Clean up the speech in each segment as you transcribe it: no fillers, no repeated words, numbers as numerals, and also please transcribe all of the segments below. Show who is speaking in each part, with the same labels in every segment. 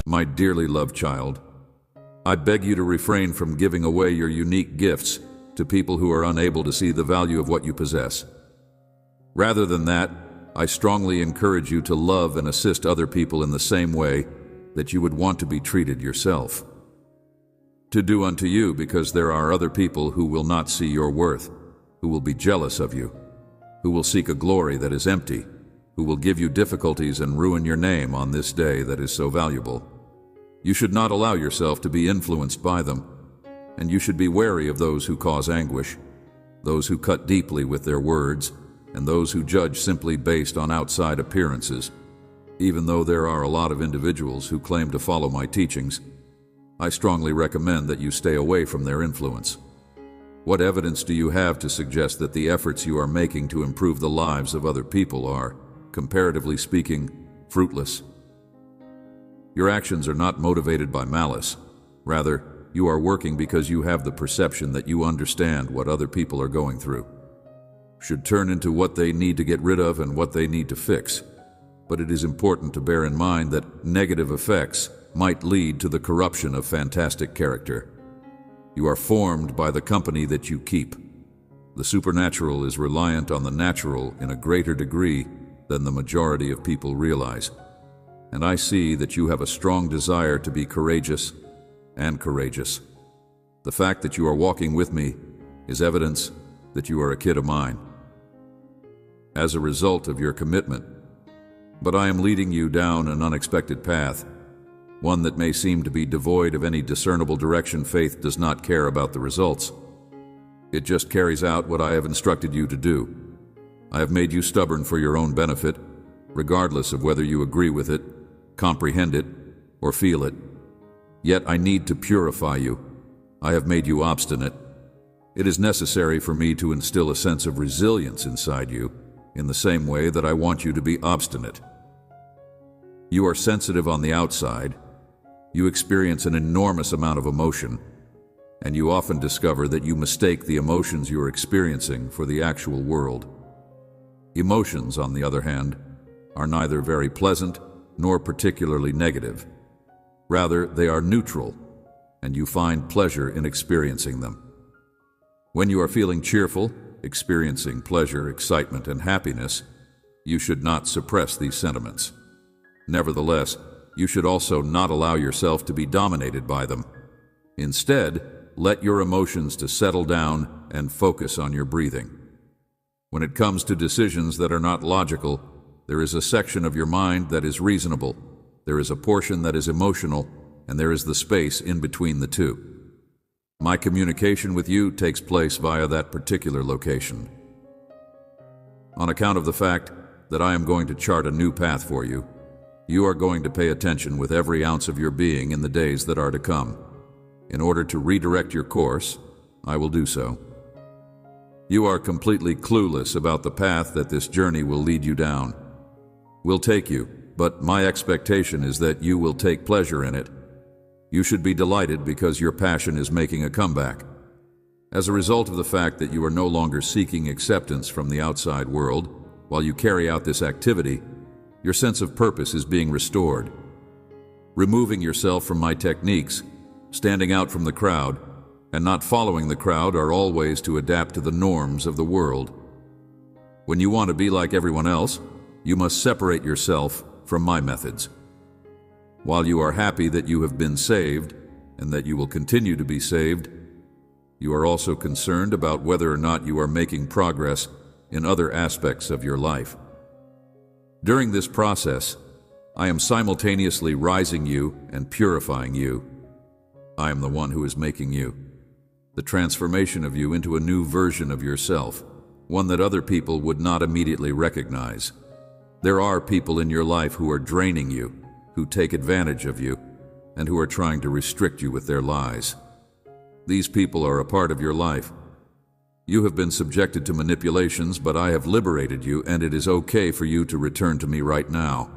Speaker 1: My dearly loved child, I beg you to refrain from giving away your unique gifts to people who are unable to see the value of what you possess. Rather than that, I strongly encourage you to love and assist other people in the same way that you would want to be treated yourself. To do unto you, because there are other people who will not see your worth, who will be jealous of you, who will seek a glory that is empty, who will give you difficulties and ruin your name on this day that is so valuable. You should not allow yourself to be influenced by them, and you should be wary of those who cause anguish, those who cut deeply with their words, and those who judge simply based on outside appearances. Even though there are a lot of individuals who claim to follow my teachings, I strongly recommend that you stay away from their influence. What evidence do you have to suggest that the efforts you are making to improve the lives of other people are, comparatively speaking, fruitless? Your actions are not motivated by malice. Rather, you are working because you have the perception that you understand what other people are going through. Should turn into what they need to get rid of and what they need to fix. But it is important to bear in mind that negative effects might lead to the corruption of fantastic character. You are formed by the company that you keep. The supernatural is reliant on the natural in a greater degree than the majority of people realize. And I see that you have a strong desire to be courageous and courageous. The fact that you are walking with me is evidence that you are a kid of mine. As a result of your commitment, but I am leading you down an unexpected path, one that may seem to be devoid of any discernible direction. Faith does not care about the results. It just carries out what I have instructed you to do. I have made you stubborn for your own benefit, regardless of whether you agree with it, comprehend it, or feel it. Yet I need to purify you. I have made you obstinate. It is necessary for me to instill a sense of resilience inside you, in the same way that I want you to be obstinate. You are sensitive on the outside. You experience an enormous amount of emotion, and you often discover that you mistake the emotions you are experiencing for the actual world. Emotions, on the other hand, are neither very pleasant nor particularly negative. Rather, they are neutral, and you find pleasure in experiencing them. When you are feeling cheerful, experiencing pleasure, excitement, and happiness, you should not suppress these sentiments. Nevertheless, you should also not allow yourself to be dominated by them. Instead, let your emotions to settle down and focus on your breathing. When it comes to decisions that are not logical, there is a section of your mind that is reasonable, there is a portion that is emotional, and there is the space in between the two. My communication with you takes place via that particular location. On account of the fact that I am going to chart a new path for you, you are going to pay attention with every ounce of your being in the days that are to come. In order to redirect your course, I will do so. You are completely clueless about the path that this journey will lead you down. Will take you, but my expectation is that you will take pleasure in it. You should be delighted because your passion is making a comeback. As a result of the fact that you are no longer seeking acceptance from the outside world, while you carry out this activity, your sense of purpose is being restored. Removing yourself from my techniques, standing out from the crowd, and not following the crowd are all ways to adapt to the norms of the world. When you want to be like everyone else, you must separate yourself from my methods. While you are happy that you have been saved, and that you will continue to be saved, you are also concerned about whether or not you are making progress in other aspects of your life. During this process, I am simultaneously rising you and purifying you. I am the one who is making you. The transformation of you into a new version of yourself, one that other people would not immediately recognize. There are people in your life who are draining you, who take advantage of you, and who are trying to restrict you with their lies. These people are a part of your life. You have been subjected to manipulations, but I have liberated you, and it is okay for you to return to me right now.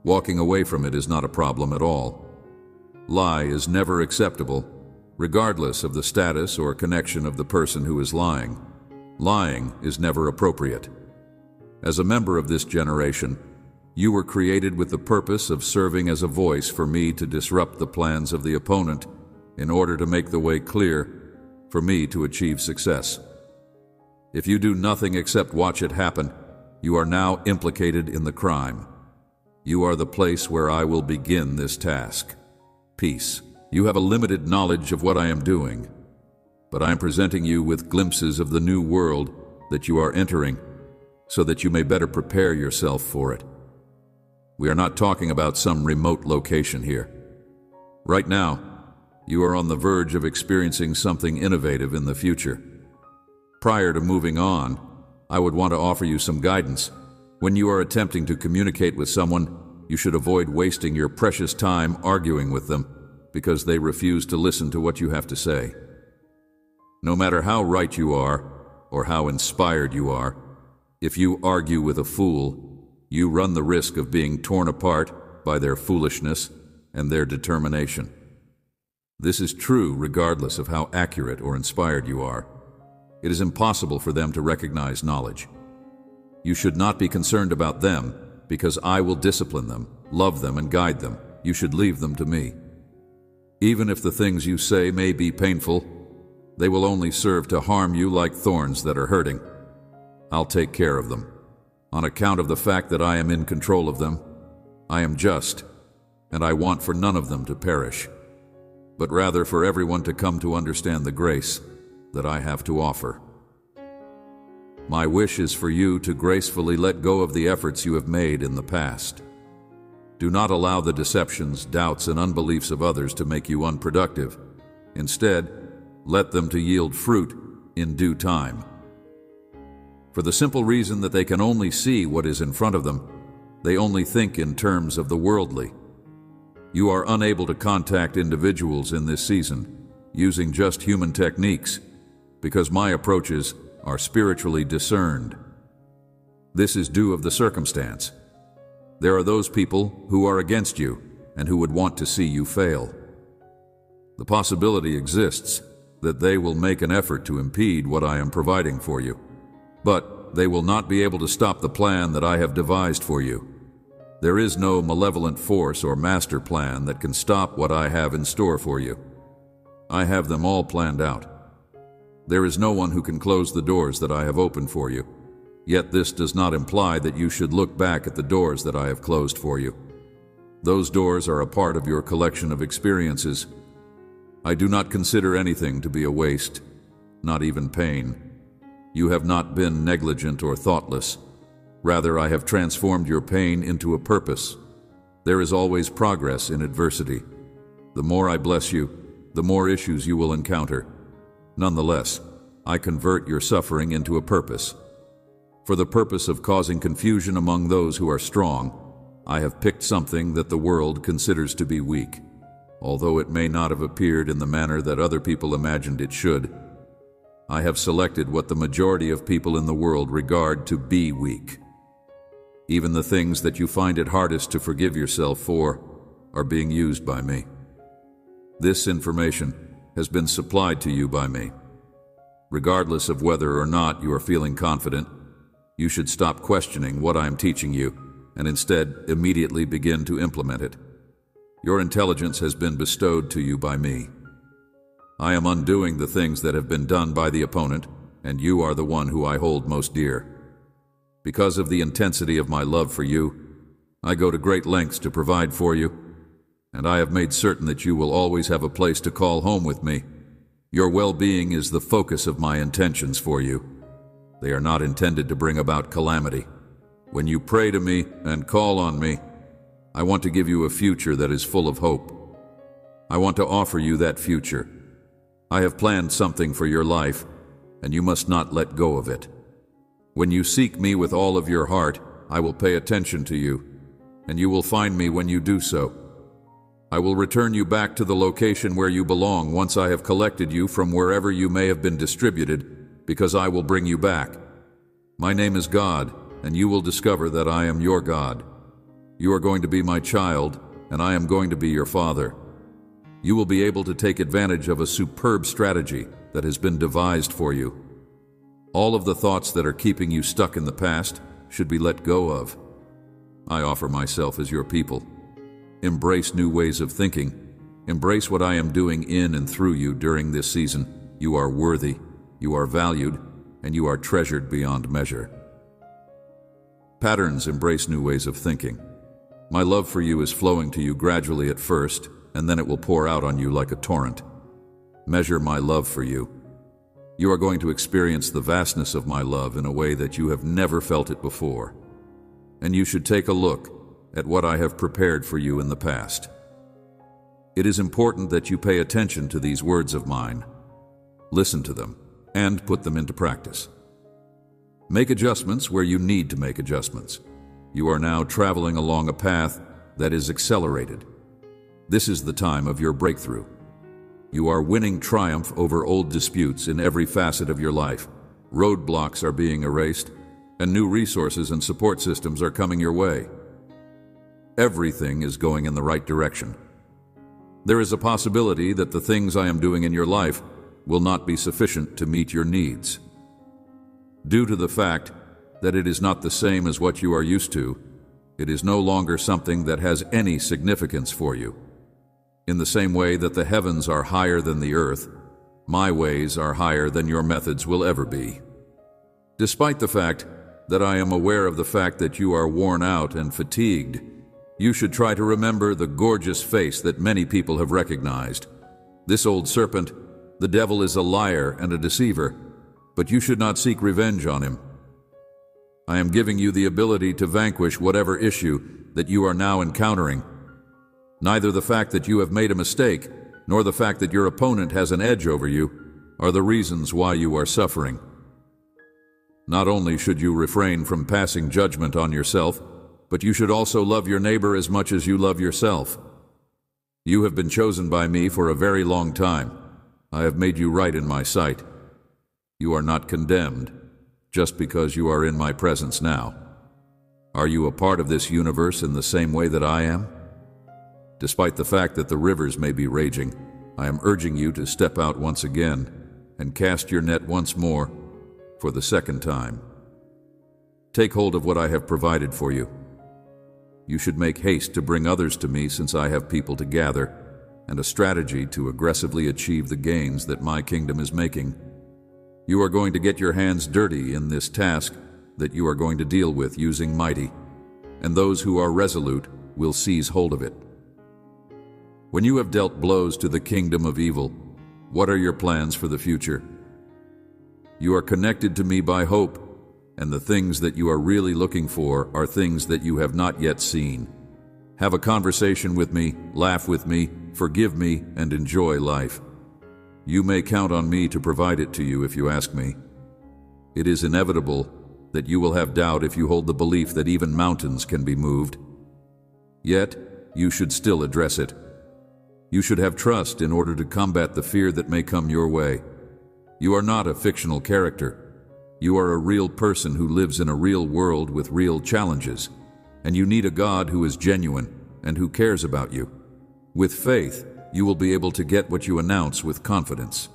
Speaker 1: Walking away from it is not a problem at all. Lie is never acceptable, regardless of the status or connection of the person who is lying. Lying is never appropriate. As a member of this generation, You were created with the purpose of serving as a voice for me to disrupt the plans of the opponent in order to make the way clear for me to achieve success. If you do nothing except watch it happen, you are now implicated in the crime. You are the place where I will begin this task. Peace. You have a limited knowledge of what I am doing, but I am presenting you with glimpses of the new world that you are entering so that you may better prepare yourself for it. We are not talking about some remote location here. Right now, you are on the verge of experiencing something innovative in the future. Prior to moving on, I would want to offer you some guidance. When you are attempting to communicate with someone, you should avoid wasting your precious time arguing with them because they refuse to listen to what you have to say. No matter how right you are or how inspired you are, if you argue with a fool, you run the risk of being torn apart by their foolishness and their determination. This is true regardless of how accurate or inspired you are. It is impossible for them to recognize knowledge. You should not be concerned about them because I will discipline them, love them, and guide them. You should leave them to me. Even if the things you say may be painful, they will only serve to harm you like thorns that are hurting. I'll take care of them. On account of the fact that I am in control of them, I am just, and I want for none of them to perish, but rather for everyone to come to understand the grace that I have to offer. My wish is for you to gracefully let go of the efforts you have made in the past. Do not allow the deceptions, doubts, and unbeliefs of others to make you unproductive. Instead, let them to yield fruit in due time. For the simple reason that they can only see what is in front of them, they only think in terms of the worldly. You are unable to contact individuals in this season using just human techniques because my approaches are spiritually discerned. This is due of the circumstance. There are those people who are against you and who would want to see you fail. The possibility exists that they will make an effort to impede what I am providing for you, but they will not be able to stop the plan that I have devised for you. There is no malevolent force or master plan that can stop what I have in store for you. I have them all planned out. There is no one who can close the doors that I have opened for you. Yet this does not imply that you should look back at the doors that I have closed for you. Those doors are a part of your collection of experiences. I do not consider anything to be a waste, not even pain. You have not been negligent or thoughtless. Rather, I have transformed your pain into a purpose. There is always progress in adversity. The more I bless you, the more issues you will encounter. Nonetheless, I convert your suffering into a purpose. For the purpose of causing confusion among those who are strong, I have picked something that the world considers to be weak, although it may not have appeared in the manner that other people imagined it should. I have selected what the majority of people in the world regard to be weak. Even the things that you find it hardest to forgive yourself for are being used by me. This information has been supplied to you by me. Regardless of whether or not you are feeling confident, you should stop questioning what I am teaching you and instead immediately begin to implement it. Your intelligence has been bestowed to you by me. I am undoing the things that have been done by the opponent, and you are the one who I hold most dear. Because of the intensity of my love for you, I go to great lengths to provide for you, and I have made certain that you will always have a place to call home with me. Your well-being is the focus of my intentions for you. They are not intended to bring about calamity. When you pray to me and call on me, I want to give you a future that is full of hope. I want to offer you that future. I have planned something for your life, and you must not let go of it. When you seek me with all of your heart, I will pay attention to you, and you will find me when you do so. I will return you back to the location where you belong once I have collected you from wherever you may have been distributed, because I will bring you back. My name is God, and you will discover that I am your God. You are going to be my child, and I am going to be your father. You will be able to take advantage of a superb strategy that has been devised for you. All of the thoughts that are keeping you stuck in the past should be let go of. I offer myself as your people. Embrace new ways of thinking. Embrace what I am doing in and through you during this season. You are worthy, you are valued, and you are treasured beyond measure. Patterns embrace new ways of thinking. My love for you is flowing to you gradually at first, and then it will pour out on you like a torrent. Measure my love for you. You are going to experience the vastness of my love in a way that you have never felt it before. And you should take a look at what I have prepared for you in the past. It is important that you pay attention to these words of mine. Listen to them and put them into practice. Make adjustments where you need to make adjustments. You are now traveling along a path that is accelerated. This is the time of your breakthrough. You are winning triumph over old disputes in every facet of your life. Roadblocks are being erased, and new resources and support systems are coming your way. Everything is going in the right direction. There is a possibility that the things I am doing in your life will not be sufficient to meet your needs. Due to the fact that it is not the same as what you are used to, it is no longer something that has any significance for you. In the same way that the heavens are higher than the earth, my ways are higher than your methods will ever be. Despite the fact that I am aware of the fact that you are worn out and fatigued, you should try to remember the gorgeous face that many people have recognized. This old serpent, the devil, is a liar and a deceiver, but you should not seek revenge on him. I am giving you the ability to vanquish whatever issue that you are now encountering. Neither the fact that you have made a mistake, nor the fact that your opponent has an edge over you, are the reasons why you are suffering. Not only should you refrain from passing judgment on yourself, but you should also love your neighbor as much as you love yourself. You have been chosen by me for a very long time. I have made you right in my sight. You are not condemned just because you are in my presence now. Are you a part of this universe in the same way that I am? Despite the fact that the rivers may be raging, I am urging you to step out once again and cast your net once more for the second time. Take hold of what I have provided for you. You should make haste to bring others to me, since I have people to gather and a strategy to aggressively achieve the gains that my kingdom is making. You are going to get your hands dirty in this task that you are going to deal with using mighty, and those who are resolute will seize hold of it. When you have dealt blows to the kingdom of evil, what are your plans for the future? You are connected to me by hope, and the things that you are really looking for are things that you have not yet seen. Have a conversation with me, laugh with me, forgive me, and enjoy life. You may count on me to provide it to you if you ask me. It is inevitable that you will have doubt if you hold the belief that even mountains can be moved. Yet, you should still address it. You should have trust in order to combat the fear that may come your way. You are not a fictional character. You are a real person who lives in a real world with real challenges, and you need a God who is genuine and who cares about you. With faith, you will be able to get what you announce with confidence.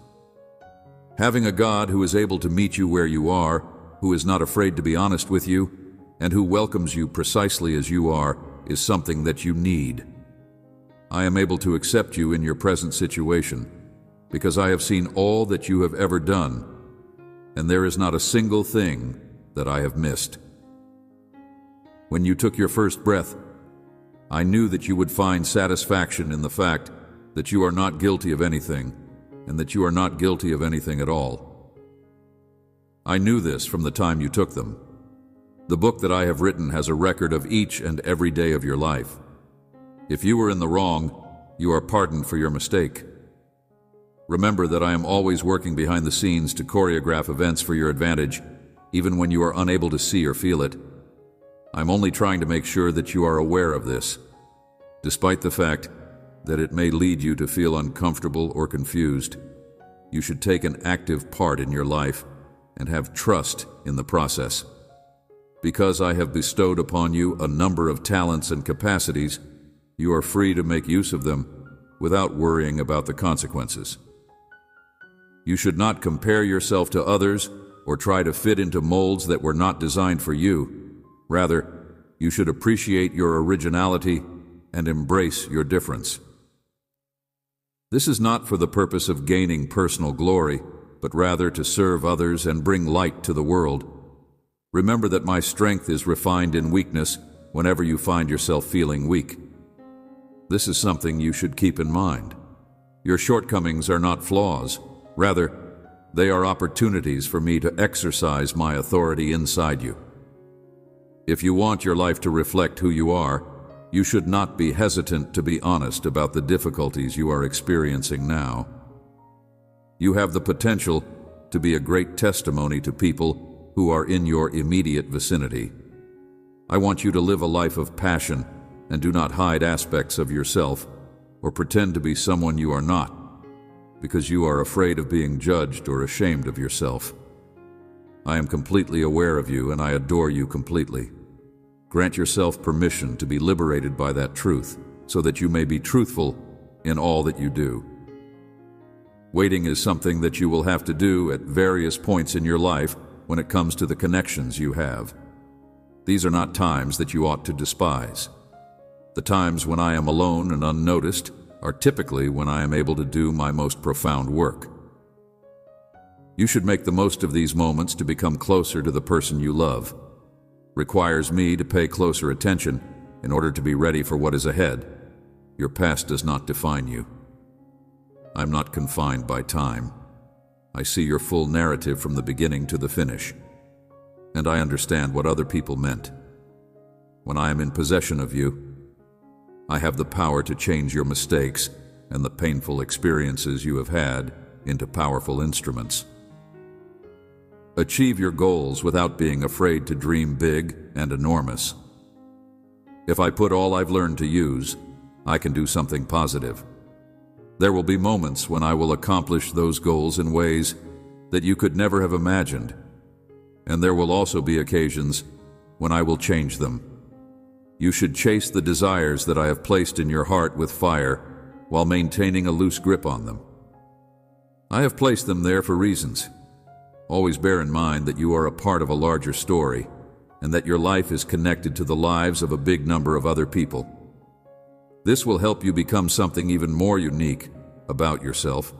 Speaker 1: Having a God who is able to meet you where you are, who is not afraid to be honest with you, and who welcomes you precisely as you are, is something that you need. I am able to accept you in your present situation because I have seen all that you have ever done, and there is not a single thing that I have missed. When you took your first breath, I knew that you would find satisfaction in the fact that you are not guilty of anything, and that you are not guilty of anything at all. I knew this from the time you took them. The book that I have written has a record of each and every day of your life. If you were in the wrong, you are pardoned for your mistake. Remember that I am always working behind the scenes to choreograph events for your advantage, even when you are unable to see or feel it. I'm only trying to make sure that you are aware of this, despite the fact that it may lead you to feel uncomfortable or confused. You should take an active part in your life and have trust in the process. Because I have bestowed upon you a number of talents and capacities, you are free to make use of them without worrying about the consequences. You should not compare yourself to others or try to fit into molds that were not designed for you. Rather, you should appreciate your originality and embrace your difference. This is not for the purpose of gaining personal glory, but rather to serve others and bring light to the world. Remember that my strength is refined in weakness whenever you find yourself feeling weak. This is something you should keep in mind. Your shortcomings are not flaws. Rather, they are opportunities for me to exercise my authority inside you. If you want your life to reflect who you are, you should not be hesitant to be honest about the difficulties you are experiencing now. You have the potential to be a great testimony to people who are in your immediate vicinity. I want you to live a life of passion and do not hide aspects of yourself or pretend to be someone you are not, because you are afraid of being judged or ashamed of yourself. I am completely aware of you and I adore you completely. Grant yourself permission to be liberated by that truth so that you may be truthful in all that you do. Waiting is something that you will have to do at various points in your life when it comes to the connections you have. These are not times that you ought to despise. The times when I am alone and unnoticed are typically when I am able to do my most profound work. You should make the most of these moments to become closer to the person you love. Requires me to pay closer attention in order to be ready for what is ahead. Your past does not define you. I'm not confined by time. I see your full narrative from the beginning to the finish, and I understand what other people meant. When I am in possession of you, I have the power to change your mistakes and the painful experiences you have had into powerful instruments. Achieve your goals without being afraid to dream big and enormous. If I put all I've learned to use, I can do something positive. There will be moments when I will accomplish those goals in ways that you could never have imagined, and there will also be occasions when I will change them. You should chase the desires that I have placed in your heart with fire while maintaining a loose grip on them. I have placed them there for reasons. Always bear in mind that you are a part of a larger story and that your life is connected to the lives of a big number of other people. This will help you become something even more unique about yourself.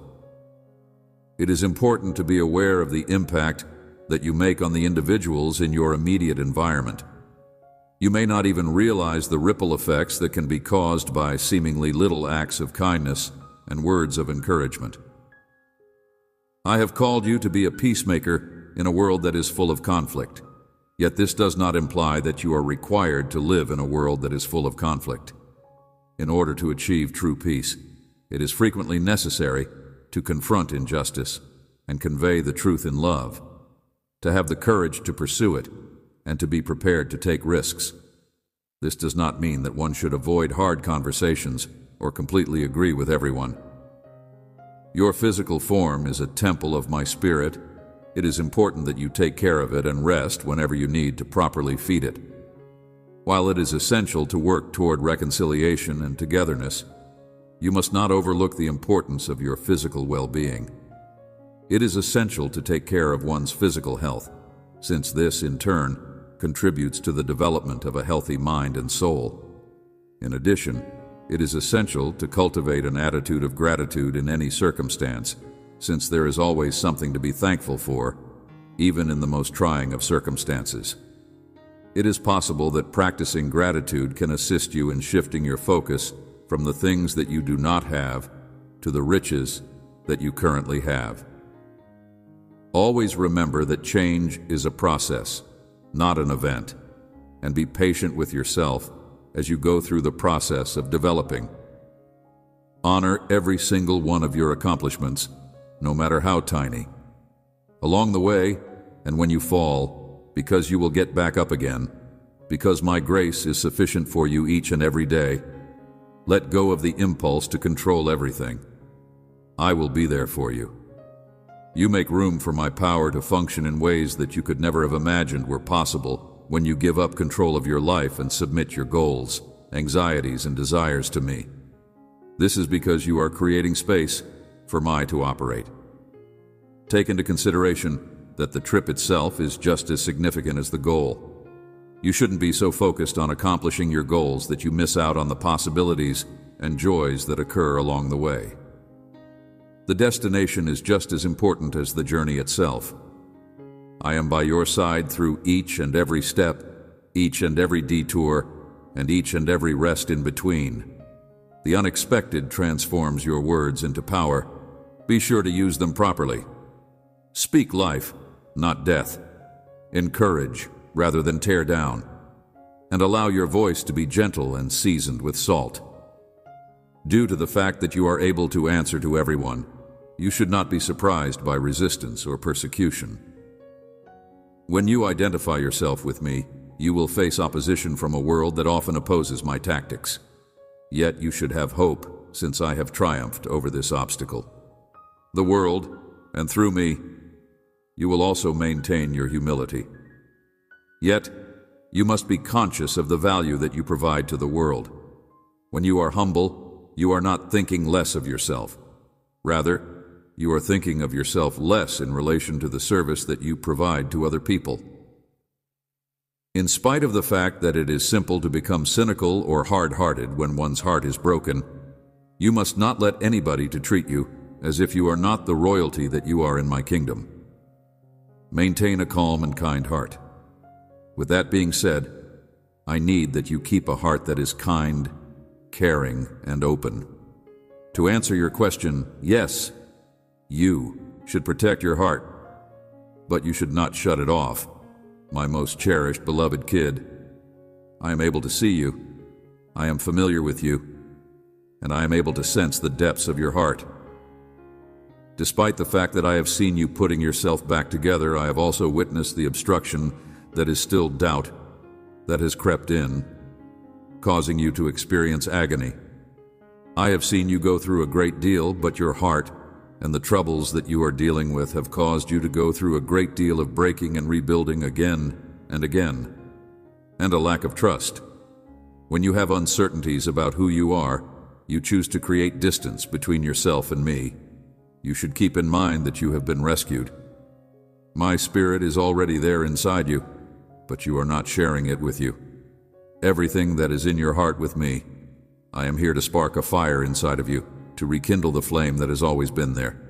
Speaker 1: It is important to be aware of the impact that you make on the individuals in your immediate environment. You may not even realize the ripple effects that can be caused by seemingly little acts of kindness and words of encouragement. I have called you to be a peacemaker in a world that is full of conflict, yet this does not imply that you are required to live in a world that is full of conflict. In order to achieve true peace, it is frequently necessary to confront injustice and convey the truth in love, to have the courage to pursue it, and to be prepared to take risks. This does not mean that one should avoid hard conversations or completely agree with everyone. Your physical form is a temple of my spirit. It is important that you take care of it and rest whenever you need to properly feed it. While it is essential to work toward reconciliation and togetherness, you must not overlook the importance of your physical well-being. It is essential to take care of one's physical health, since this, in turn, contributes to the development of a healthy mind and soul. In addition, it is essential to cultivate an attitude of gratitude in any circumstance, since there is always something to be thankful for, even in the most trying of circumstances. It is possible that practicing gratitude can assist you in shifting your focus from the things that you do not have to the riches that you currently have. Always remember that change is a process, not an event, and be patient with yourself as you go through the process of developing. Honor every single one of your accomplishments, no matter how tiny. Along the way, and when you fall, because you will get back up again, because my grace is sufficient for you each and every day, let go of the impulse to control everything. I will be there for you. You make room for my power to function in ways that you could never have imagined were possible when you give up control of your life and submit your goals, anxieties, and desires to me. This is because you are creating space for me to operate. Take into consideration that the trip itself is just as significant as the goal. You shouldn't be so focused on accomplishing your goals that you miss out on the possibilities and joys that occur along the way. The destination is just as important as the journey itself. I am by your side through each and every step, each and every detour, and each and every rest in between. The unexpected transforms your words into power. Be sure to use them properly. Speak life, not death. Encourage rather than tear down. And allow your voice to be gentle and seasoned with salt. Due to the fact that you are able to answer to everyone, you should not be surprised by resistance or persecution. When you identify yourself with me, you will face opposition from a world that often opposes my tactics. Yet you should have hope, since I have triumphed over this obstacle. The world, and through me, you will also maintain your humility. Yet, you must be conscious of the value that you provide to the world. When you are humble, you are not thinking less of yourself. Rather, you are thinking of yourself less in relation to the service that you provide to other people. In spite of the fact that it is simple to become cynical or hard-hearted when one's heart is broken, you must not let anybody to treat you as if you are not the royalty that you are in my kingdom. Maintain a calm and kind heart. With that being said, I need that you keep a heart that is kind, caring, and open. To answer your question, yes, you should protect your heart, but you should not shut it off. My most cherished, beloved kid, I am able to see you, I am familiar with you, and I am able to sense the depths of your heart. Despite the fact that I have seen you putting yourself back together, I have also witnessed the obstruction that is still doubt that has crept in, causing you to experience agony. I have seen you go through a great deal, but your heart and the troubles that you are dealing with have caused you to go through a great deal of breaking and rebuilding again and again, and a lack of trust. When you have uncertainties about who you are, you choose to create distance between yourself and me. You should keep in mind that you have been rescued. My spirit is already there inside you, but you are not sharing it with you. Everything that is in your heart with me, I am here to spark a fire inside of you, to rekindle the flame that has always been there.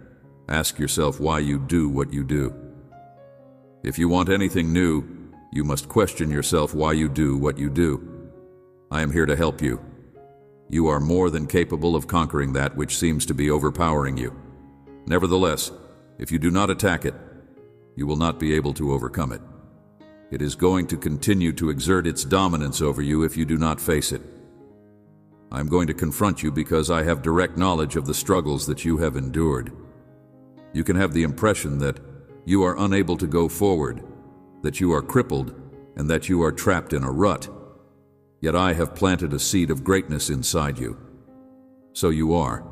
Speaker 1: Ask yourself why you do what you do. If you want anything new, you must question yourself why you do what you do. I am here to help you. You are more than capable of conquering that which seems to be overpowering you. Nevertheless, if you do not attack it, you will not be able to overcome it. It is going to continue to exert its dominance over you if you do not face it. I am going to confront you because I have direct knowledge of the struggles that you have endured. You can have the impression that you are unable to go forward, that you are crippled, and that you are trapped in a rut. Yet I have planted a seed of greatness inside you. So you are.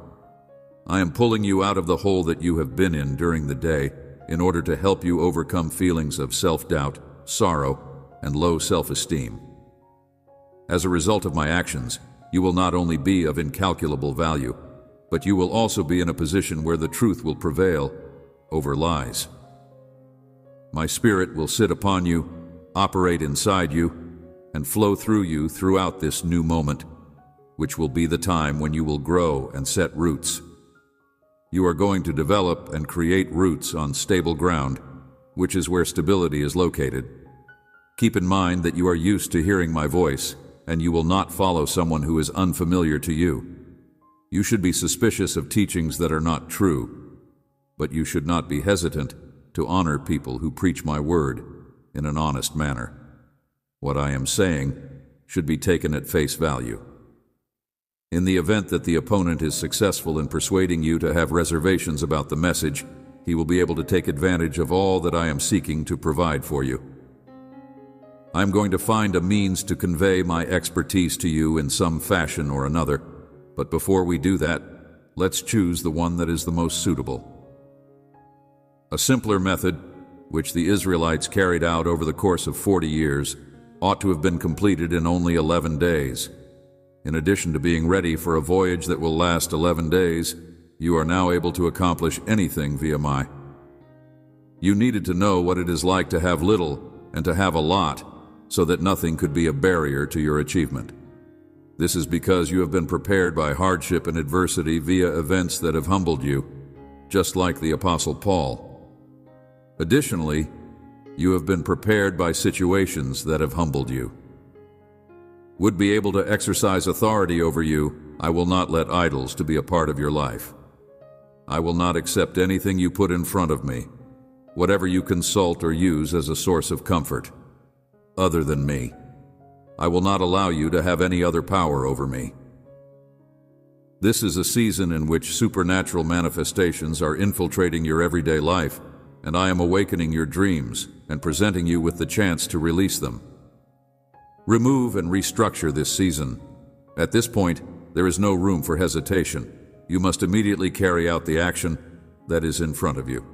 Speaker 1: I am pulling you out of the hole that you have been in during the day in order to help you overcome feelings of self-doubt, sorrow, and low self-esteem. As a result of my actions, you will not only be of incalculable value, but you will also be in a position where the truth will prevail over lies. My spirit will sit upon you, operate inside you, and flow through you throughout this new moment, which will be the time when you will grow and set roots. You are going to develop and create roots on stable ground, which is where stability is located. Keep in mind that you are used to hearing my voice, and you will not follow someone who is unfamiliar to you. You should be suspicious of teachings that are not true, but you should not be hesitant to honor people who preach my word in an honest manner. What I am saying should be taken at face value. In the event that the opponent is successful in persuading you to have reservations about the message, he will be able to take advantage of all that I am seeking to provide for you. I am going to find a means to convey my expertise to you in some fashion or another, but before we do that, let's choose the one that is the most suitable. A simpler method, which the Israelites carried out over the course of 40 years, ought to have been completed in only 11 days. In addition to being ready for a voyage that will last 11 days, you are now able to accomplish anything via You needed to know what it is like to have little and to have a lot, so that nothing could be a barrier to your achievement. This is because you have been prepared by hardship and adversity via events that have humbled you, just like the Apostle Paul. Additionally, you have been prepared by situations that have humbled you. Would be able to exercise authority over you, I will not let idols to be a part of your life. I will not accept anything you put in front of me, whatever you consult or use as a source of comfort, other than me. I will not allow you to have any other power over me. This is a season in which supernatural manifestations are infiltrating your everyday life, and I am awakening your dreams and presenting you with the chance to release them. Remove and restructure this season. At this point, there is no room for hesitation. You must immediately carry out the action that is in front of you.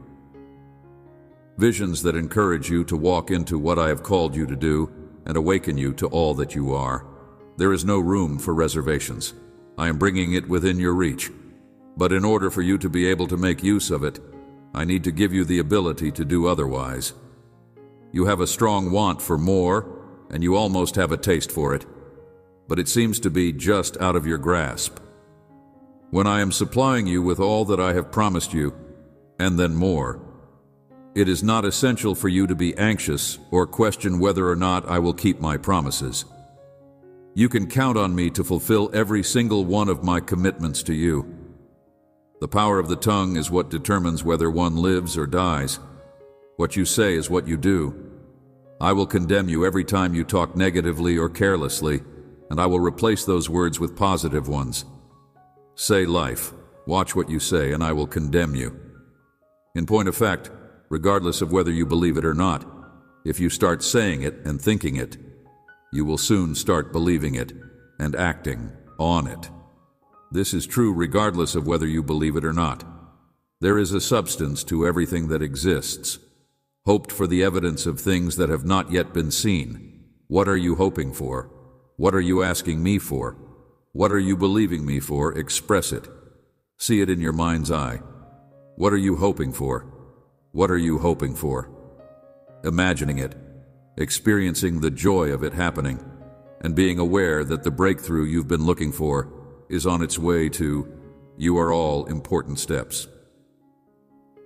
Speaker 1: Visions that encourage you to walk into what I have called you to do and awaken you to all that you are. There is no room for reservations. I am bringing it within your reach. But in order for you to be able to make use of it, I need to give you the ability to do otherwise. You have a strong want for more, and you almost have a taste for it, but it seems to be just out of your grasp. When I am supplying you with all that I have promised you, and then more, it is not essential for you to be anxious or question whether or not I will keep my promises. You can count on me to fulfill every single one of my commitments to you. The power of the tongue is what determines whether one lives or dies. What you say is what you do. I will condemn you every time you talk negatively or carelessly, and I will replace those words with positive ones. Say life, watch what you say, and I will condemn you. In point of fact, regardless of whether you believe it or not, if you start saying it and thinking it, you will soon start believing it and acting on it. This is true regardless of whether you believe it or not. There is a substance to everything that exists. Hoped for the evidence of things that have not yet been seen. What are you hoping for? What are you asking me for? What are you believing me for? Express it. See it in your mind's eye. What are you hoping for? What are you hoping for? Imagining it, experiencing the joy of it happening, and being aware that the breakthrough you've been looking for is on its way to you are all important steps.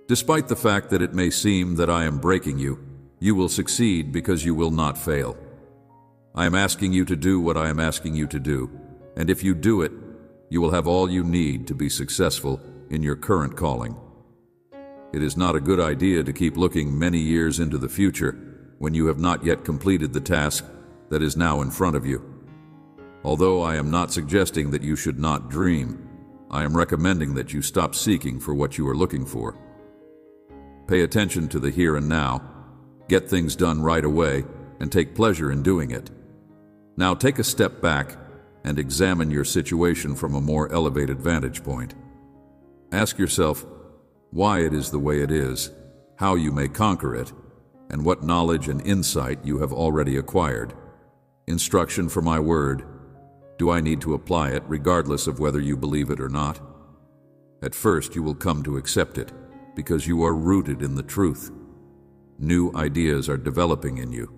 Speaker 1: Despite the fact that it may seem that I am breaking you, you will succeed because you will not fail. I am asking you to do what I am asking you to do, and if you do it, you will have all you need to be successful in your current calling. It is not a good idea to keep looking many years into the future when you have not yet completed the task that is now in front of you. Although I am not suggesting that you should not dream, I am recommending that you stop seeking for what you are looking for. Pay attention to the here and now, get things done right away, and take pleasure in doing it. Now take a step back and examine your situation from a more elevated vantage point. Ask yourself why it is the way it is, how you may conquer it, and what knowledge and insight you have already acquired. Instruction for my word. Do I need to apply it regardless of whether you believe it or not? At first you will come to accept it because you are rooted in the truth. New ideas are developing in you.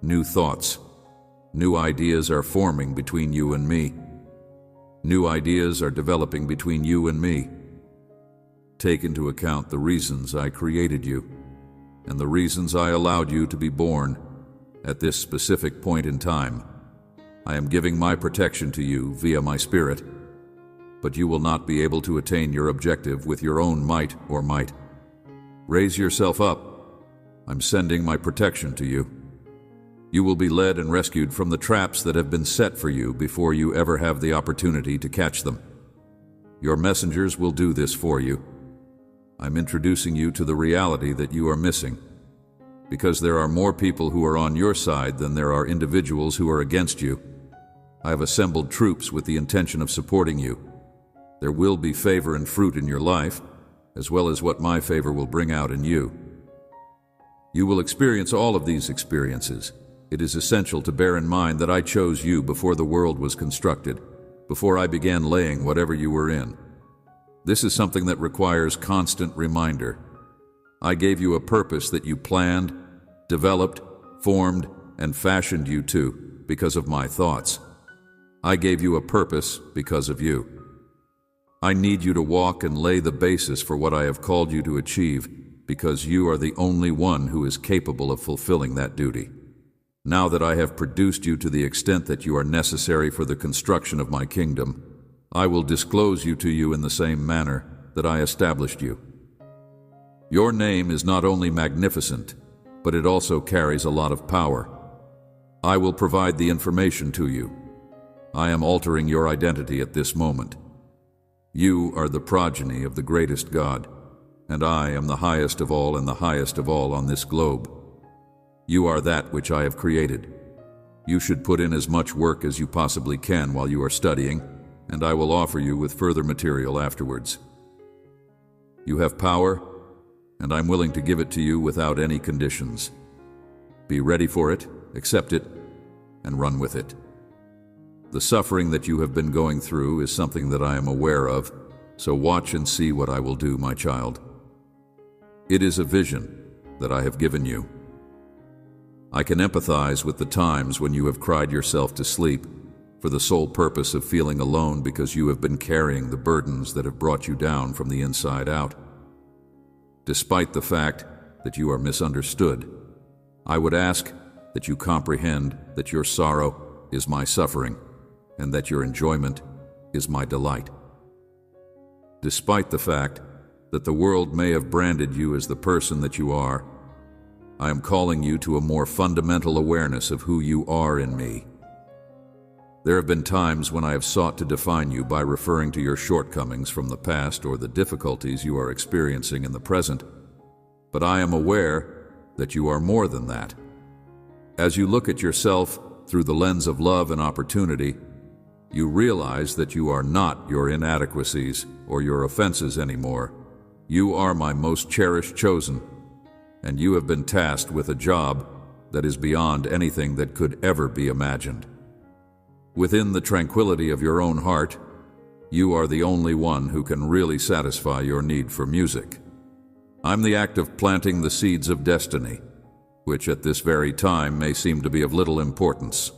Speaker 1: New thoughts, new ideas are forming between you and me. New ideas are developing between you and me. Take into account the reasons I created you and the reasons I allowed you to be born at this specific point in time. I am giving my protection to you via my spirit, but you will not be able to attain your objective with your own might or might. Raise yourself up. I'm sending my protection to you. You will be led and rescued from the traps that have been set for you before you ever have the opportunity to catch them. Your messengers will do this for you. I'm introducing you to the reality that you are missing, because there are more people who are on your side than there are individuals who are against you. I have assembled troops with the intention of supporting you. There will be favor and fruit in your life, as well as what my favor will bring out in you. You will experience all of these experiences. It is essential to bear in mind that I chose you before the world was constructed, before I began laying whatever you were in. This is something that requires constant reminder. I gave you a purpose that you planned, developed, formed, and fashioned you too because of my thoughts. I gave you a purpose because of you. I need you to walk and lay the basis for what I have called you to achieve because you are the only one who is capable of fulfilling that duty. Now that I have produced you to the extent that you are necessary for the construction of my kingdom, I will disclose you to you in the same manner that I established you. Your name is not only magnificent, but it also carries a lot of power. I will provide the information to you. I am altering your identity at this moment. You are the progeny of the greatest God, and I am the highest of all and the highest of all on this globe. You are that which I have created. You should put in as much work as you possibly can while you are studying, and I will offer you with further material afterwards. You have power, and I'm willing to give it to you without any conditions. Be ready for it, accept it, and run with it. The suffering that you have been going through is something that I am aware of, so watch and see what I will do, my child. It is a vision that I have given you. I can empathize with the times when you have cried yourself to sleep for the sole purpose of feeling alone because you have been carrying the burdens that have brought you down from the inside out. Despite the fact that you are misunderstood, I would ask that you comprehend that your sorrow is my suffering and that your enjoyment is my delight. Despite the fact that the world may have branded you as the person that you are, I am calling you to a more fundamental awareness of who you are in me. There have been times when I have sought to define you by referring to your shortcomings from the past or the difficulties you are experiencing in the present, but I am aware that you are more than that. As you look at yourself through the lens of love and opportunity, you realize that you are not your inadequacies or your offenses anymore. You are my most cherished chosen, and you have been tasked with a job that is beyond anything that could ever be imagined. Within the tranquility of your own heart, you are the only one who can really satisfy your need for music. I'm the act of planting the seeds of destiny, which at this very time may seem to be of little importance.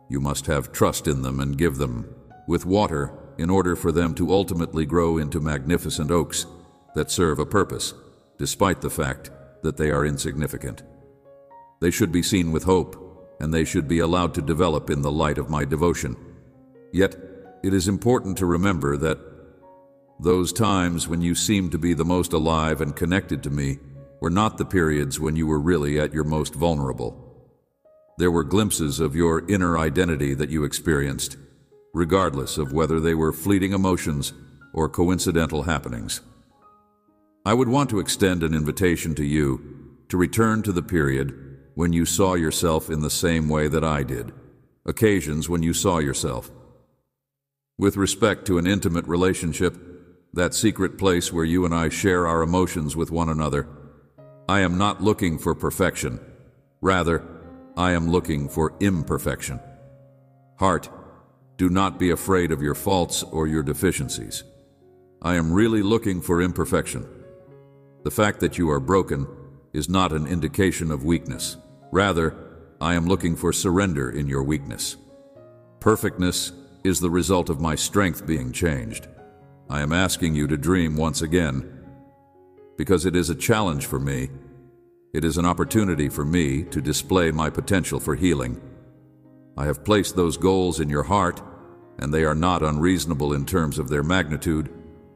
Speaker 1: You must have trust in them and give them with water in order for them to ultimately grow into magnificent oaks that serve a purpose, despite the fact that they are insignificant. They should be seen with hope, and they should be allowed to develop in the light of my devotion. Yet, it is important to remember that those times when you seemed to be the most alive and connected to me were not the periods when you were really at your most vulnerable. There were glimpses of your inner identity that you experienced, regardless of whether they were fleeting emotions or coincidental happenings. I would want to extend an invitation to you to return to the period when you saw yourself in the same way that I did, occasions when you saw yourself. With respect to an intimate relationship, that secret place where you and I share our emotions with one another, I am not looking for perfection. Rather, I am looking for imperfection. Heart, do not be afraid of your faults or your deficiencies. I am really looking for imperfection. The fact that you are broken is not an indication of weakness. Rather, I am looking for surrender in your weakness. Perfectness is the result of my strength being changed. I am asking you to dream once again, because it is a challenge for me. It is an opportunity for me to display my potential for healing. I have placed those goals in your heart, and they are not unreasonable in terms of their magnitude,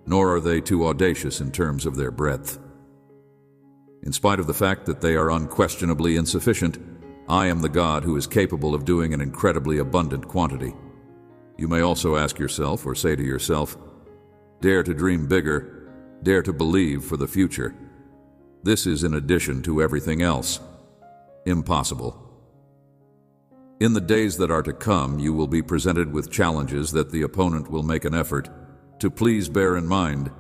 Speaker 1: nor are they too audacious in terms of their breadth. In spite of the fact that they are unquestionably insufficient, I am the God who is capable of doing an incredibly abundant quantity. You may also ask yourself or say to yourself, dare to dream bigger, dare to believe for the future. This is in addition to everything else. Impossible. In the days that are to come, you will be presented with challenges that the opponent will make an effort to please bear in mind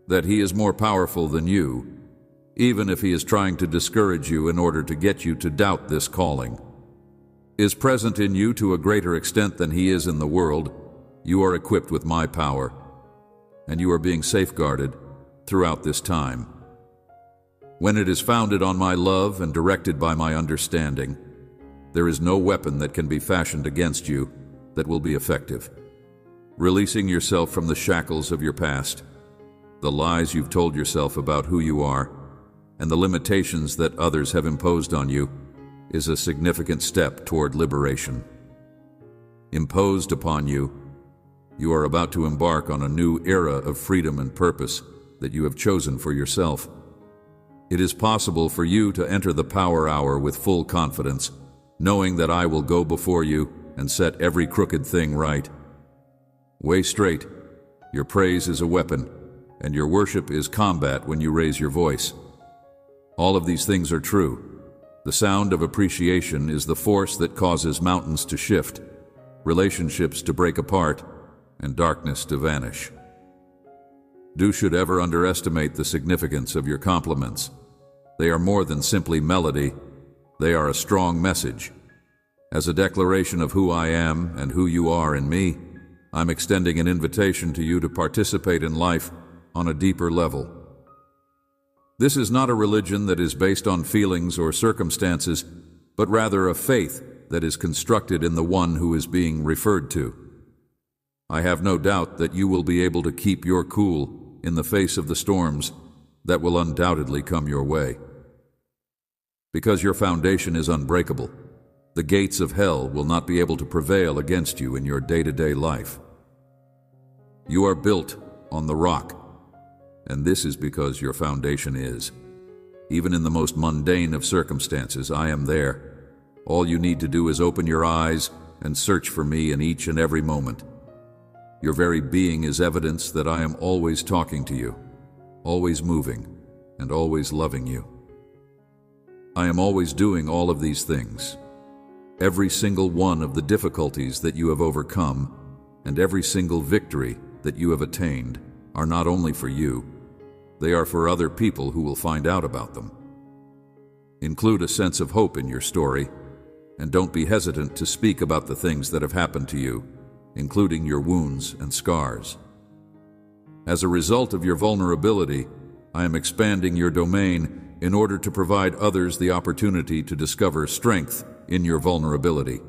Speaker 1: that he is more powerful than you, even if he is trying to discourage you in order to get you to doubt this calling. Is present in you to a greater extent than he is in the world, you are equipped with my power, and you are being safeguarded throughout this time. When it is founded on my love and directed by my understanding, There is no weapon that can be fashioned against you that will be effective. Releasing yourself from the shackles of your past, the lies you've told yourself about who you are, and the limitations that others have imposed on you is a significant step toward liberation. Imposed upon you, you are about to embark on a new era of freedom and purpose that you have chosen for yourself. It is possible for you to enter the power hour with full confidence, knowing that I will go before you and set every crooked thing right. Way straight, your praise is a weapon, and your worship is combat when you raise your voice. All of these things are true. The sound of appreciation is the force that causes mountains to shift, relationships to break apart, and darkness to vanish. Do should ever underestimate the significance of your compliments. They are more than simply melody. They are a strong message. As a declaration of who I am and who you are in me, I'm extending an invitation to you to participate in life on a deeper level. This is not a religion that is based on feelings or circumstances, but rather a faith that is constructed in the one who is being referred to. I have no doubt that you will be able to keep your cool in the face of the storms that will undoubtedly come your way. Because your foundation is unbreakable, the gates of hell will not be able to prevail against you in your day-to-day life. You are built on the rock, and this is because your foundation is. Even in the most mundane of circumstances, I am there. All you need to do is open your eyes and search for me in each and every moment. Your very being is evidence that I am always talking to you, always moving, and always loving you. I am always doing all of these things. Every single one of the difficulties that you have overcome and every single victory that you have attained are not only for you, they are for other people who will find out about them. Include a sense of hope in your story, and don't be hesitant to speak about the things that have happened to you, including your wounds and scars. As a result of your vulnerability, I am expanding your domain in order to provide others the opportunity to discover strength in your vulnerability.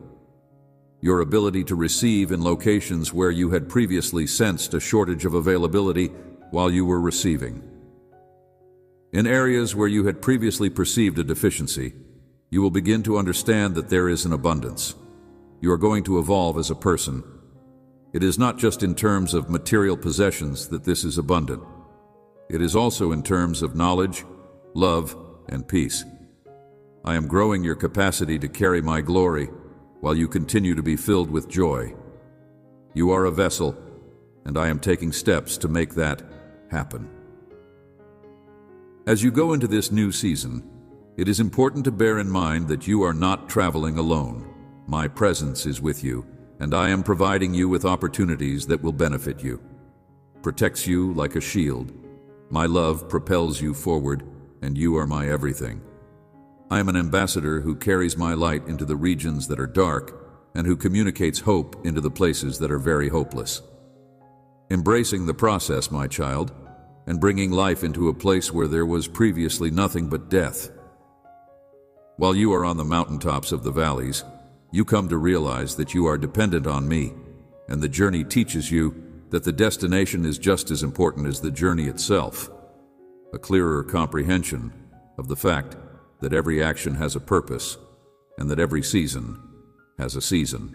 Speaker 1: Your ability to receive in locations where you had previously sensed a shortage of availability while you were receiving. In areas where you had previously perceived a deficiency, you will begin to understand that there is an abundance. You are going to evolve as a person. It is not just in terms of material possessions that this is abundant. It is also in terms of knowledge, love, and peace. I am growing your capacity to carry my glory while you continue to be filled with joy. You are a vessel, and I am taking steps to make that happen. As you go into this new season, it is important to bear in mind that you are not traveling alone. My presence is with you, and I am providing you with opportunities that will benefit you. Protects you like a shield. My love propels you forward, and you are my everything. I am an ambassador who carries my light into the regions that are dark and who communicates hope into the places that are very hopeless. Embracing the process, my child, and bringing life into a place where there was previously nothing but death. While you are on the mountaintops of the valleys, you come to realize that you are dependent on me, and the journey teaches you that the destination is just as important as the journey itself. A clearer comprehension of the fact that every action has a purpose, and that every season has a season.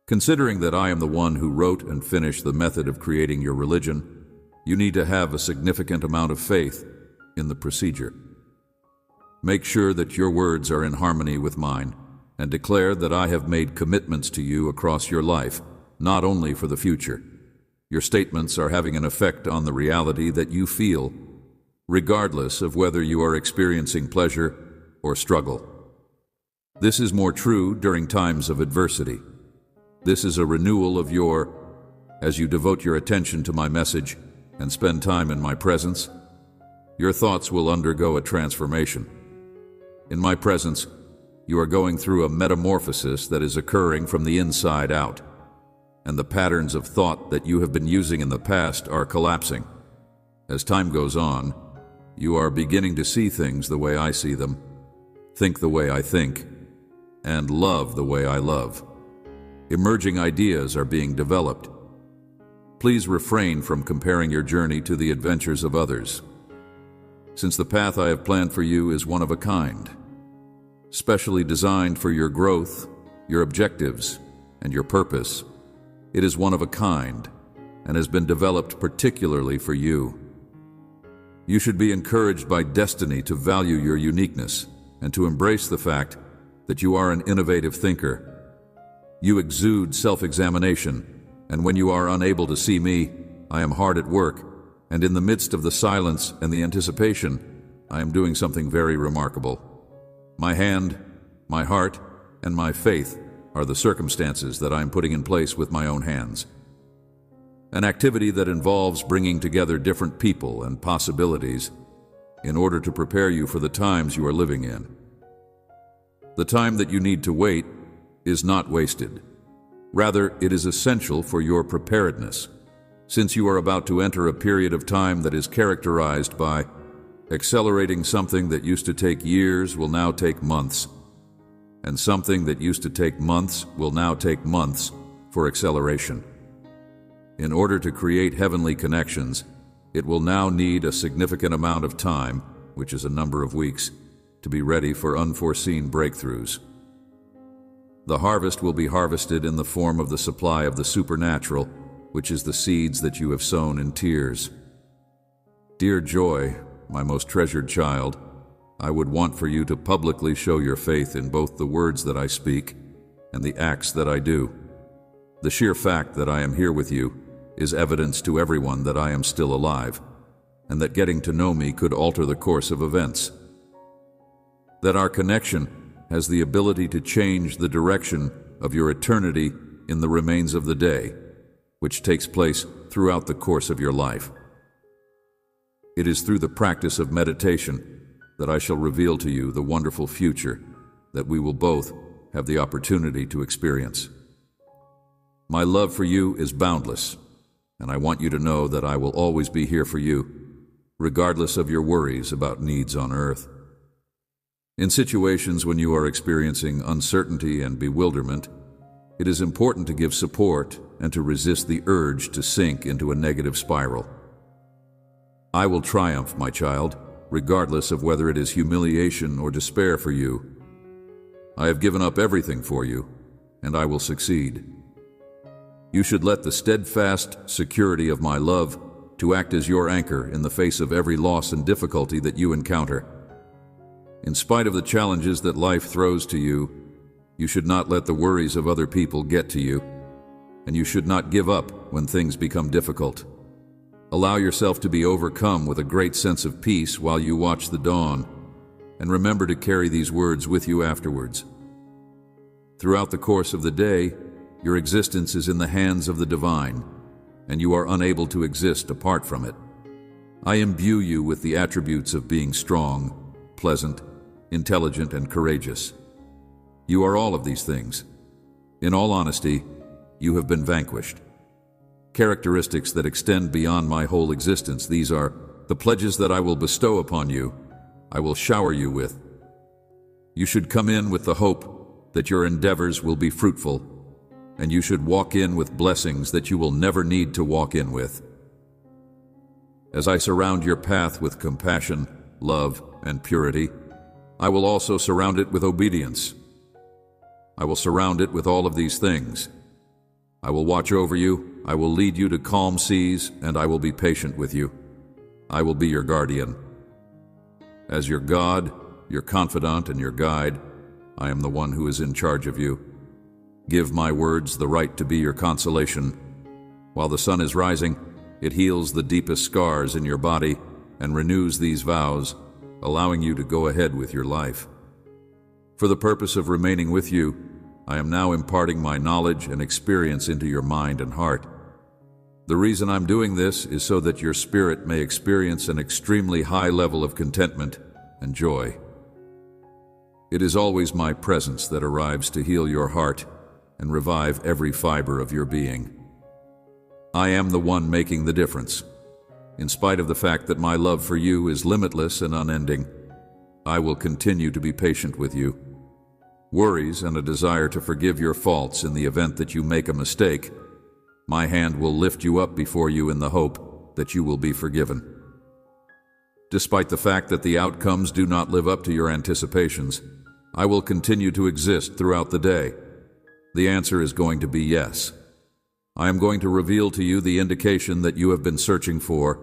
Speaker 1: Considering that I am the one who wrote and finished the method of creating your religion, you need to have a significant amount of faith in the procedure. Make sure that your words are in harmony with mine, and declare that I have made commitments to you across your life, not only for the future. Your statements are having an effect on the reality that you feel, regardless of whether you are experiencing pleasure or struggle. This is more true during times of adversity. This is a renewal of as you devote your attention to my message and spend time in my presence, your thoughts will undergo a transformation. In my presence, you are going through a metamorphosis that is occurring from the inside out, and the patterns of thought that you have been using in the past are collapsing. As time goes on, you are beginning to see things the way I see them, think the way I think, and love the way I love. Emerging ideas are being developed. Please refrain from comparing your journey to the adventures of others, since the path I have planned for you is one of a kind, specially designed for your growth, your objectives, and your purpose. It is one of a kind and has been developed particularly for you. You should be encouraged by destiny to value your uniqueness and to embrace the fact that you are an innovative thinker. You exude self-examination, and when you are unable to see me, I am hard at work, and in the midst of the silence and the anticipation, I am doing something very remarkable. My hand, my heart, and my faith are the circumstances that I am putting in place with my own hands. An activity that involves bringing together different people and possibilities in order to prepare you for the times you are living in. The time that you need to wait is not wasted. Rather, it is essential for your preparedness, since you are about to enter a period of time that is characterized by accelerating. Something that used to take years will now take months, and something that used to take months will now take months for acceleration. In order to create heavenly connections, it will now need a significant amount of time, which is a number of weeks, to be ready for unforeseen breakthroughs. The harvest will be harvested in the form of the supply of the supernatural, which is the seeds that you have sown in tears. Dear Joy, my most treasured child, I would want for you to publicly show your faith in both the words that I speak and the acts that I do. The sheer fact that I am here with you is evidence to everyone that I am still alive, and that getting to know me could alter the course of events. That our connection has the ability to change the direction of your eternity in the remains of the day, which takes place throughout the course of your life. It is through the practice of meditation that I shall reveal to you the wonderful future that we will both have the opportunity to experience. My love for you is boundless, and I want you to know that I will always be here for you, regardless of your worries about needs on earth. In situations when you are experiencing uncertainty and bewilderment, it is important to give support and to resist the urge to sink into a negative spiral. I will triumph, my child, regardless of whether it is humiliation or despair for you. I have given up everything for you, and I will succeed. You should let the steadfast security of my love to act as your anchor in the face of every loss and difficulty that you encounter. In spite of the challenges that life throws to you, you should not let the worries of other people get to you, and you should not give up when things become difficult. Allow yourself to be overcome with a great sense of peace while you watch the dawn, and remember to carry these words with you afterwards. Throughout the course of the day, your existence is in the hands of the divine, and you are unable to exist apart from it. I imbue you with the attributes of being strong, pleasant, intelligent, and courageous. You are all of these things. In all honesty, you have been vanquished. Characteristics that extend beyond my whole existence, these are the pledges that I will bestow upon you, I will shower you with. You should come in with the hope that your endeavors will be fruitful, and you should walk in with blessings that you will never need to walk in with. As I surround your path with compassion, love, and purity, I will also surround it with obedience. I will surround it with all of these things. I will watch over you, I will lead you to calm seas, and I will be patient with you. I will be your guardian. As your God, your confidant, and your guide, I am the one who is in charge of you. Give my words the right to be your consolation. While the sun is rising, it heals the deepest scars in your body and renews these vows, allowing you to go ahead with your life. For the purpose of remaining with you, I am now imparting my knowledge and experience into your mind and heart. The reason I'm doing this is so that your spirit may experience an extremely high level of contentment and joy. It is always my presence that arrives to heal your heart and revive every fiber of your being. I am the one making the difference. In spite of the fact that my love for you is limitless and unending, I will continue to be patient with you. worries, and a desire to forgive your faults in the event that you make a mistake, my hand will lift you up before you in the hope that you will be forgiven. Despite the fact that the outcomes do not live up to your anticipations, I will continue to exist throughout the day. The answer is going to be yes. I am going to reveal to you the indication that you have been searching for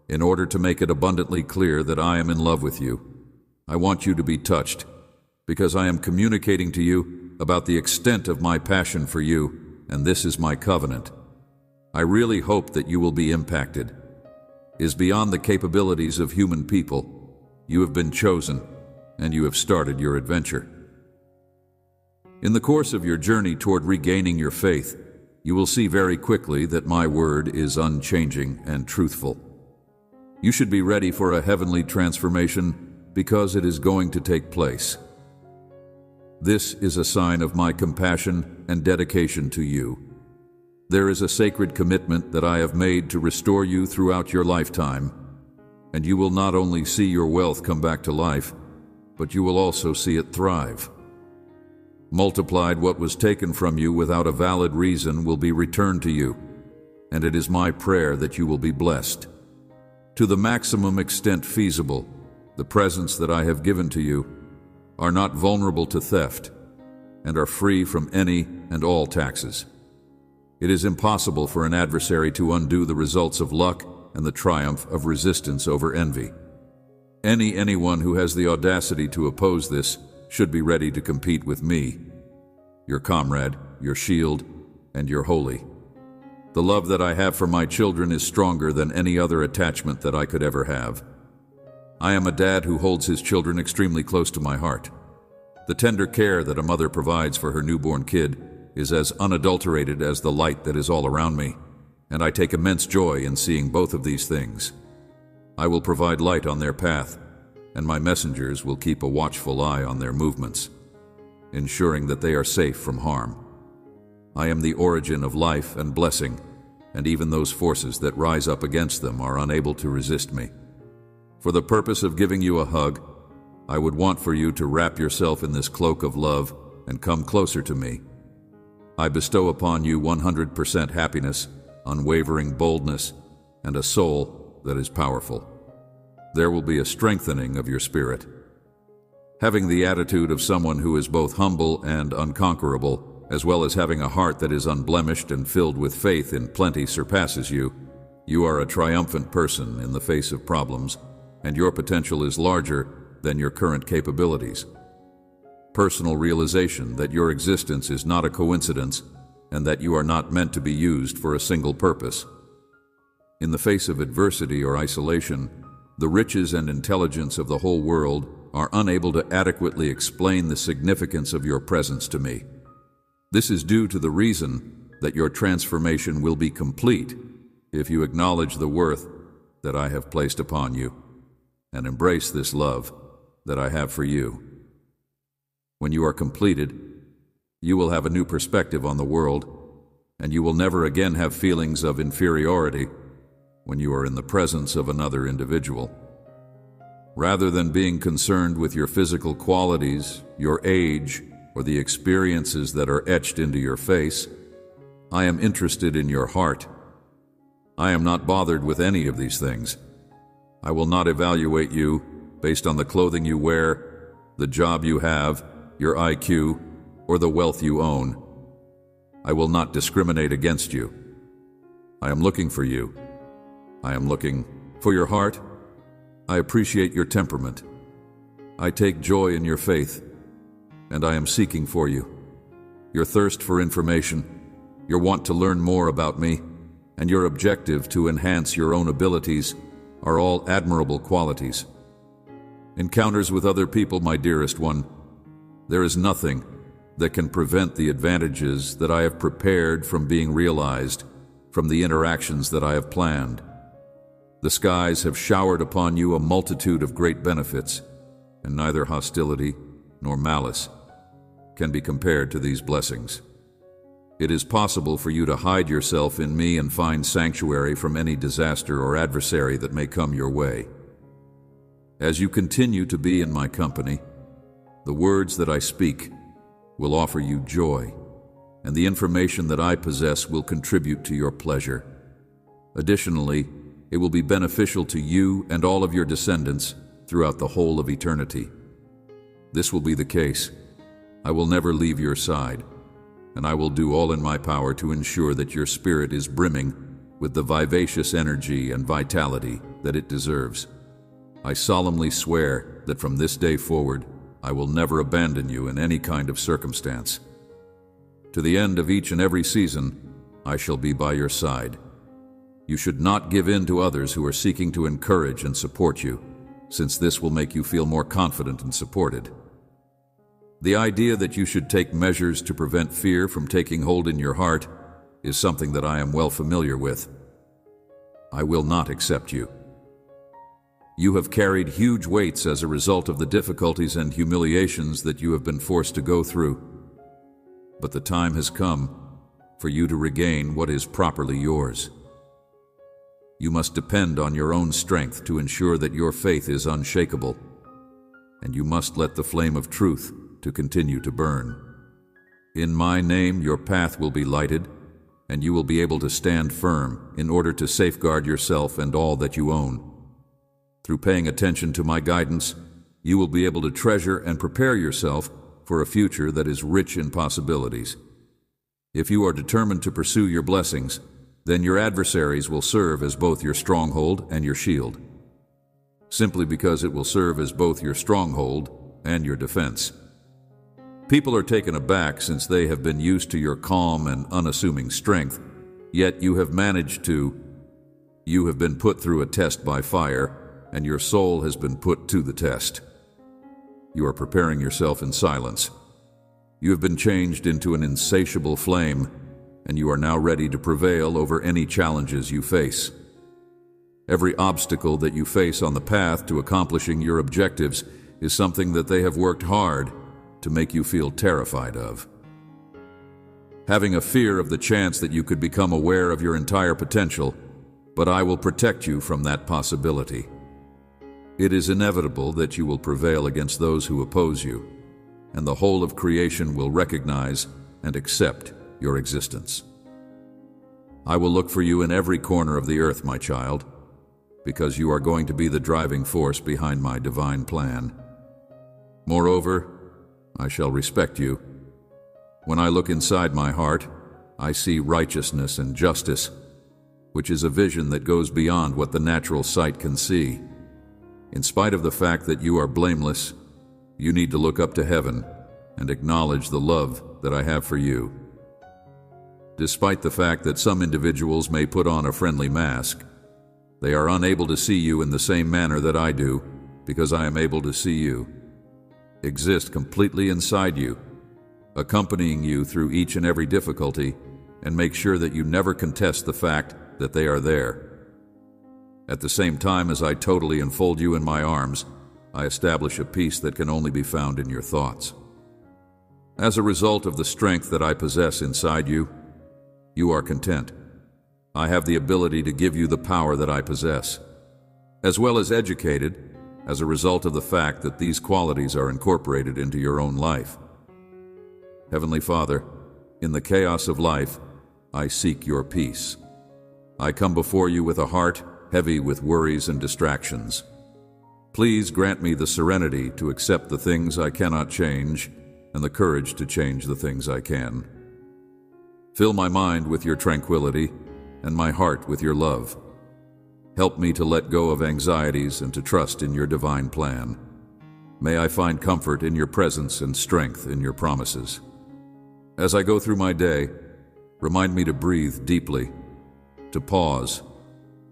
Speaker 1: in order to make it abundantly clear that I am in love with you. I want you to be touched because I am communicating to you about the extent of my passion for you, and this is my covenant. I really hope that you will be impacted. It is beyond the capabilities of human people. You have been chosen, and you have started your adventure. In the course of your journey toward regaining your faith, you will see very quickly that my word is unchanging and truthful. You should be ready for a heavenly transformation because it is going to take place. This is a sign of my compassion and dedication to you. There is a sacred commitment that I have made to restore you throughout your lifetime, and you will not only see your wealth come back to life, but you will also see it thrive. Multiplied, what was taken from you without a valid reason will be returned to you, and it is my prayer that you will be blessed. To the maximum extent feasible, the presents that I have given to you are not vulnerable to theft and are free from any and all taxes. It is impossible for an adversary to undo the results of luck and the triumph of resistance over envy. Anyone who has the audacity to oppose this should be ready to compete with me, your comrade, your shield, and your holy. The love that I have for my children is stronger than any other attachment that I could ever have. I am a dad who holds his children extremely close to my heart. The tender care that a mother provides for her newborn kid is as unadulterated as the light that is all around me, and I take immense joy in seeing both of these things. I will provide light on their path, and my messengers will keep a watchful eye on their movements, ensuring that they are safe from harm. I am the origin of life and blessing, and even those forces that rise up against them are unable to resist me. For the purpose of giving you a hug, I would want for you to wrap yourself in this cloak of love and come closer to me. I bestow upon you 100% happiness, unwavering boldness, and a soul that is powerful. There will be a strengthening of your spirit. Having the attitude of someone who is both humble and unconquerable, as well as having a heart that is unblemished and filled with faith in plenty surpasses you. You are a triumphant person in the face of problems, and your potential is larger than your current capabilities. Personal realization that your existence is not a coincidence and that you are not meant to be used for a single purpose. In the face of adversity or isolation, the riches and intelligence of the whole world are unable to adequately explain the significance of your presence to me. This is due to the reason that your transformation will be complete if you acknowledge the worth that I have placed upon you and embrace this love that I have for you. When you are completed, you will have a new perspective on the world, and you will never again have feelings of inferiority when you are in the presence of another individual. Rather than being concerned with your physical qualities, your age, or the experiences that are etched into your face, I am interested in your heart. I am not bothered with any of these things. I will not evaluate you based on the clothing you wear, the job you have, your IQ, or the wealth you own. I will not discriminate against you. I am looking for you. I am looking for your heart. I appreciate your temperament. I take joy in your faith, and I am seeking for you. Your thirst for information, your want to learn more about me, and your objective to enhance your own abilities are all admirable qualities. Encounters with other people, my dearest one, there is nothing that can prevent the advantages that I have prepared from being realized from the interactions that I have planned. The skies have showered upon you a multitude of great benefits, and neither hostility nor malice can be compared to these blessings. It is possible for you to hide yourself in me and find sanctuary from any disaster or adversary that may come your way. As you continue to be in my company, the words that I speak will offer you joy, and the information that I possess will contribute to your pleasure. Additionally, it will be beneficial to you and all of your descendants throughout the whole of eternity. This will be the case. I will never leave your side, and I will do all in my power to ensure that your spirit is brimming with the vivacious energy and vitality that it deserves. I solemnly swear that from this day forward, I will never abandon you in any kind of circumstance. To the end of each and every season, I shall be by your side. You should not give in to others who are seeking to encourage and support you, since this will make you feel more confident and supported. The idea that you should take measures to prevent fear from taking hold in your heart is something that I am well familiar with. I will not accept you. You have carried huge weights as a result of the difficulties and humiliations that you have been forced to go through. But the time has come for you to regain what is properly yours. You must depend on your own strength to ensure that your faith is unshakable, and you must let the flame of truth to continue to burn. In my name, your path will be lighted, and you will be able to stand firm in order to safeguard yourself and all that you own. Through paying attention to my guidance, you will be able to treasure and prepare yourself for a future that is rich in possibilities. If you are determined to pursue your blessings, then your adversaries will serve as both your stronghold and your shield, simply because it will serve as both your stronghold and your defense. People are taken aback since they have been used to your calm and unassuming strength, yet you have managed to. You have been put through a test by fire, and your soul has been put to the test. You are preparing yourself in silence. You have been changed into an insatiable flame, and you are now ready to prevail over any challenges you face. Every obstacle that you face on the path to accomplishing your objectives is something that they have worked hard to make you feel terrified of. Having a fear of the chance that you could become aware of your entire potential, but I will protect you from that possibility. It is inevitable that you will prevail against those who oppose you, and the whole of creation will recognize and accept your existence. I will look for you in every corner of the earth, my child, because you are going to be the driving force behind my divine plan. Moreover, I shall respect you. When I look inside my heart, I see righteousness and justice, which is a vision that goes beyond what the natural sight can see. In spite of the fact that you are blameless, you need to look up to heaven and acknowledge the love that I have for you. Despite the fact that some individuals may put on a friendly mask, they are unable to see you in the same manner that I do, because I am able to see you. Exist completely inside you, accompanying you through each and every difficulty, and make sure that you never contest the fact that they are there. At the same time as I totally enfold you in my arms, I establish a peace that can only be found in your thoughts. As a result of the strength that I possess inside you, you are content. I have the ability to give you the power that I possess, as well as educated, as a result of the fact that these qualities are incorporated into your own life. Heavenly Father, in the chaos of life, I seek your peace. I come before you with a heart heavy with worries and distractions. Please grant me the serenity to accept the things I cannot change and the courage to change the things I can. Fill my mind with your tranquility and my heart with your love. Help me to let go of anxieties and to trust in your divine plan. May I find comfort in your presence and strength in your promises. As I go through my day, remind me to breathe deeply, to pause,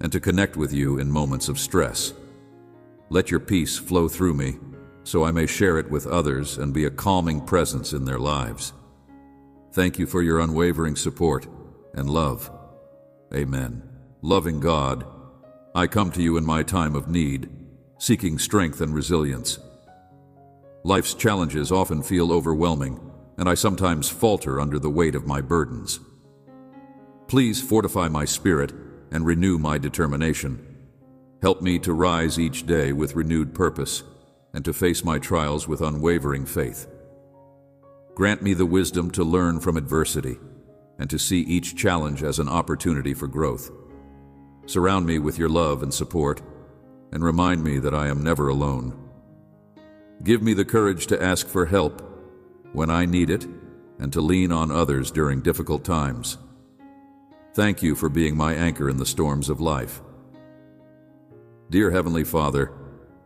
Speaker 1: and to connect with you in moments of stress. Let your peace flow through me, so I may share it with others and be a calming presence in their lives. Thank you for your unwavering support and love. Amen. Loving God, I come to you in my time of need, seeking strength and resilience. Life's challenges often feel overwhelming, and I sometimes falter under the weight of my burdens. Please fortify my spirit and renew my determination. Help me to rise each day with renewed purpose and to face my trials with unwavering faith. Grant me the wisdom to learn from adversity and to see each challenge as an opportunity for growth. Surround me with your love and support, and remind me that I am never alone. Give me the courage to ask for help when I need it and to lean on others during difficult times. Thank you for being my anchor in the storms of life. Dear Heavenly Father,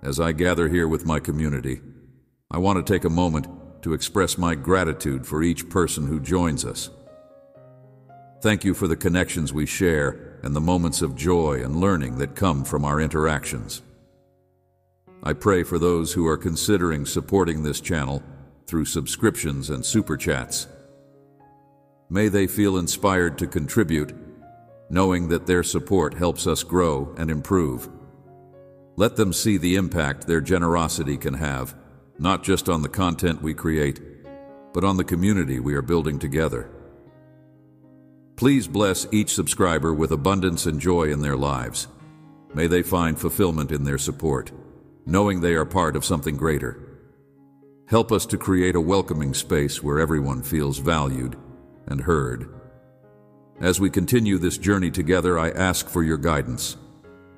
Speaker 1: as I gather here with my community, I want to take a moment to express my gratitude for each person who joins us. Thank you for the connections we share and the moments of joy and learning that come from our interactions. I pray for those who are considering supporting this channel through subscriptions and super chats. May they feel inspired to contribute, knowing that their support helps us grow and improve. Let them see the impact their generosity can have, not just on the content we create, but on the community we are building together. Please bless each subscriber with abundance and joy in their lives. May they find fulfillment in their support, knowing they are part of something greater. Help us to create a welcoming space where everyone feels valued and heard. As we continue this journey together, I ask for your guidance.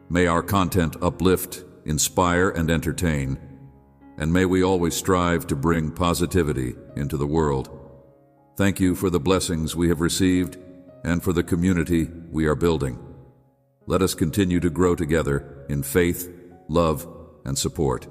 Speaker 1: May our content uplift, inspire, and entertain, and may we always strive to bring positivity into the world. Thank you for the blessings we have received and for the community we are building. Let us continue to grow together in faith, love, and support.